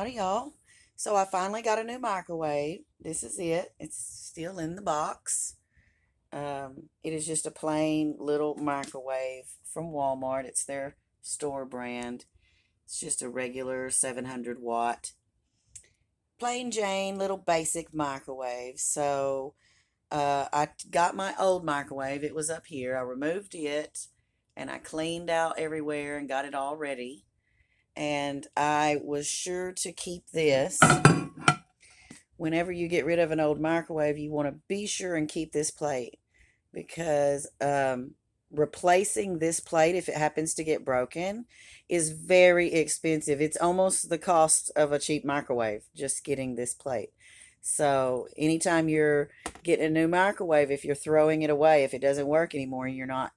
Howdy, y'all. So I finally got a new microwave. This is it. It's still in the box. It is just a plain little microwave from Walmart. It's their store brand. It's just a regular 700 watt, plain Jane, little basic microwave. So I got my old microwave. It was up here. I removed it and I cleaned out everywhere and got it all ready. And I was sure to keep this. Whenever you get rid of an old microwave, you want to be sure and keep this plate because replacing this plate, if it happens to get broken, is very expensive. It's almost the cost of a cheap microwave, just getting this plate. So, anytime you're getting a new microwave, if you're throwing it away, if it doesn't work anymore, and you're not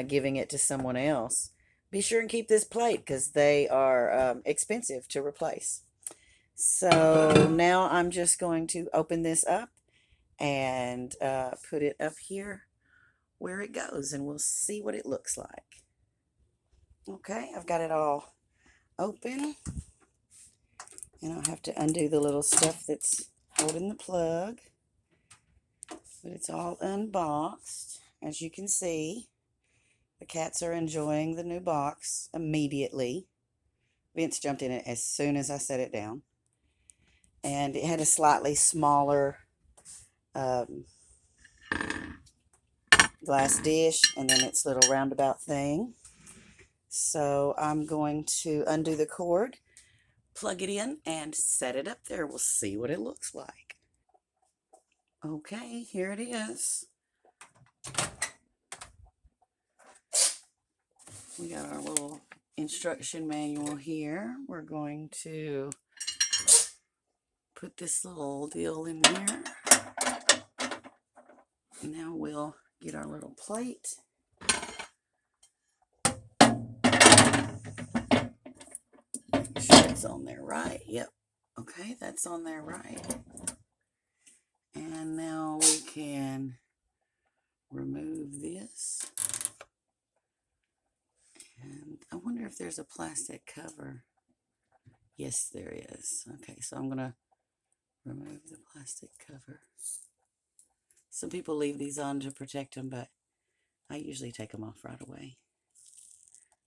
giving it to someone else, be sure and keep this plate because they are expensive to replace. So now I'm just going to open this up and put it up here where it goes, and we'll see what it looks like. Okay, I've got it all open, and I'll have to undo the little stuff that's holding the plug, but it's all unboxed. As you can see, the cats are enjoying the new box immediately. Vince jumped in it as soon as I set it down. And it had a slightly smaller um, glass dish and then its little roundabout thing. So I'm going to undo the cord, plug it in, and set it up there. We'll see what it looks like. Okay, here it is. We got our little instruction manual here. We're going to put this little deal in here. Now we'll get our little plate. Make sure it's on there right. Yep. Okay, that's on there right. And now we can remove this. And I wonder if there's a plastic cover. Yes, there is. Okay, so I'm going to remove the plastic cover. Some people leave these on to protect them, but I usually take them off right away.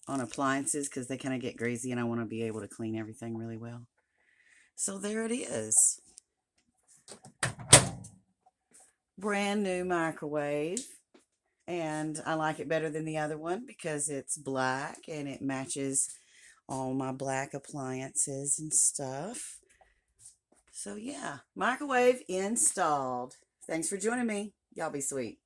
On appliances because they kind of get greasy and I want to be able to clean everything really well. So there it is. Brand new microwave. And I like it better than the other one because it's black and it matches all my black appliances and stuff. So yeah, microwave installed. Thanks for joining me. Y'all be sweet.